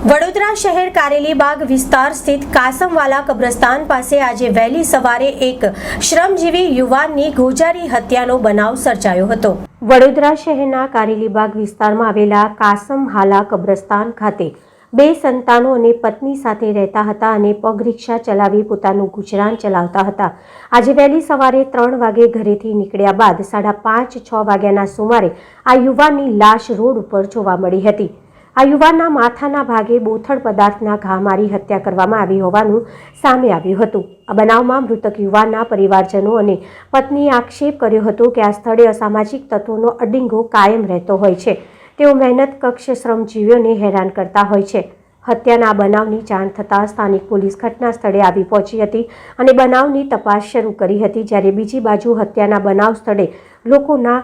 વડોદરા શહેર કારેલીબાગ વિસ્તાર સ્થિત કાસમવાલા કબ્રસ્તાન પાસે આજે વહેલી સવારે એક શ્રમજીવી યુવાનની ગોજારી હત્યાનો બનાવ સર્જાયો હતો। વડોદરા શહેરના કારેલીબાગ વિસ્તારમાં આવેલા કાસમહાલા કબ્રસ્તાન ખાતે બે સંતાનો અને પત્ની સાથે રહેતા હતા અને પગ રિક્ષા ચલાવી પોતાનું ગુજરાન ચલાવતા હતા। આજે વહેલી સવારે 3 વાગે ઘરેથી નીકળ્યા બાદ 5:30-6 વાગ્યાના સુમારે આ યુવાનની લાશ રોડ ઉપર જોવા મળી હતી। આ યુવાનના માથાના ભાગે બોથડ પદાર્થના ઘા મારી હત્યા કરવામાં આવી હોવાનું સામે આવ્યું હતું। આ બનાવમાં મૃતક યુવાનના પરિવારજનો અને પત્નીએ આક્ષેપ કર્યો હતો કે આ સ્થળે અસામાજિક તત્વોનો અડિંગો કાયમ રહેતો હોય છે। તેઓ મહેનત કક્ષ શ્રમજીવીઓને હેરાન કરતા હોય છે। હત્યાના આ બનાવની જાણ થતાં સ્થાનિક પોલીસ ઘટના સ્થળે આવી પહોંચી હતી અને બનાવની તપાસ શરૂ કરી હતી। જ્યારે બીજી બાજુ હત્યાના બનાવ સ્થળે લોકોના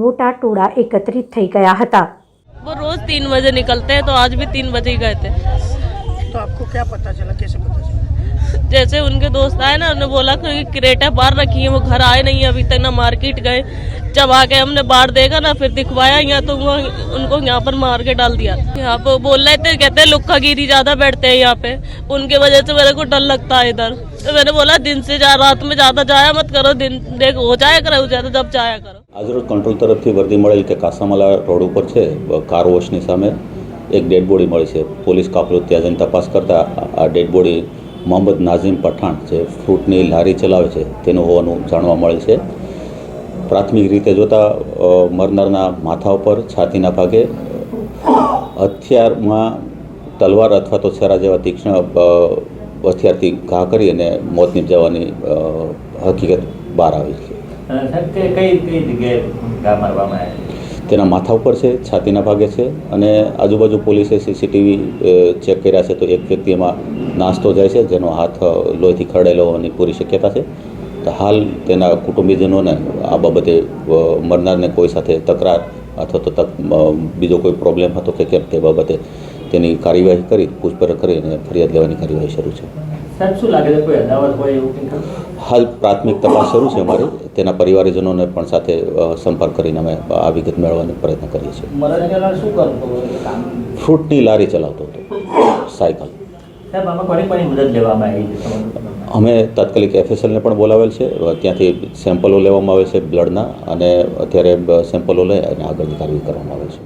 મોટા ટોળા એકત્રિત થઈ ગયા હતા। वो रोज 3 बजे निकलते हैं तो आज भी 3 बजे ही गए थे। तो आपको क्या पता चला, कैसे पता चला? जैसे उनके दोस्त आए ना, उन्होंने बोला कि क्रेटा बाहर रखी है, वो घर आए नहीं अभी तक, ना मार्केट गए। जब आके हमने बाहर देखा ना, फिर दिखवाया यहाँ तो उनको यहाँ पर मार के डाल दिया। यहाँ पे बोल रहे थे, कहते हैं लुक्का गिरी ज्यादा बैठते हैं यहाँ पे, उनके वजह से मेरे को डर लगता है इधर। तो मैंने बोला दिन से रात में ज्यादा जाया मत करो, दिन देख हो जाया करो जब जाया करो। आज रोज कंट्रोल तरफથી વર્દી મળેલ કે કાસમવાલા રોડ ઉપર છે કાર વોશની સામે એક ડેડ બોડી મળી છે। પોલીસ કાફલો ત્યાં જઈને તપાસ કરતા આ ડેડ બોડી મોહમ્મદ નાઝીમ પઠાણ જે ફ્રૂટની લારી ચલાવે છે તેનું હોવાનું જાણવા મળે છે। પ્રાથમિક રીતે જોતા મરનારના માથા ઉપર છાતીના ભાગે હથિયારમાં તલવાર અથવા તો છરા જેવા તીક્ષ્ણ હથિયારથી ઘા કરી અને મોત નિપજાવવાની હકીકત બહાર આવી છે। તેના માથા ઉપર છે, છાતીના ભાગે છે અને આજુબાજુ પોલીસે સીસીટીવી ચેક કર્યા છે તો એક વ્યક્તિ એમાં નાસ્તો જાય છે જેનો હાથ લોહીથી ખરડેલો હોવાની પૂરી શક્યતા છે। તો હાલ તેના કુટુંબીજનોને આ બાબતે મરનારને કોઈ સાથે તકરાર અથવા તો બીજો કોઈ પ્રોબ્લેમ હતો કે કેમ તે બાબતે તેની કાર્યવાહી કરી પૂછપરછ કરી અને ફરિયાદ લેવાની કાર્યવાહી શરૂ છે। સાહેબ શું લાગે છે, કોઈ અદાવત હોય એવું કંઈ? હાલ પ્રાથમિક તપાસ શરૂ છે અમારી, તેના પરિવારજનોને પણ સાથે સંપર્ક કરીને અમે આ વિગત મેળવવાનો પ્રયત્ન કરીએ છીએ। મરણજનાર શું કરતો કામ? ફ્રૂટની લારી ચલાવતો હતો, સાયકલ। સાહેબ આમાં કોની મદદ લેવામાં આવી છે? અમે તાત્કાલિક FSLને પણ બોલાવેલ છે, ત્યાંથી સેમ્પલો લેવામાં આવે છે બ્લડના અને અત્યારે સેમ્પલો લઈ અને આગળની કાર્યવાહી કરવામાં આવે છે।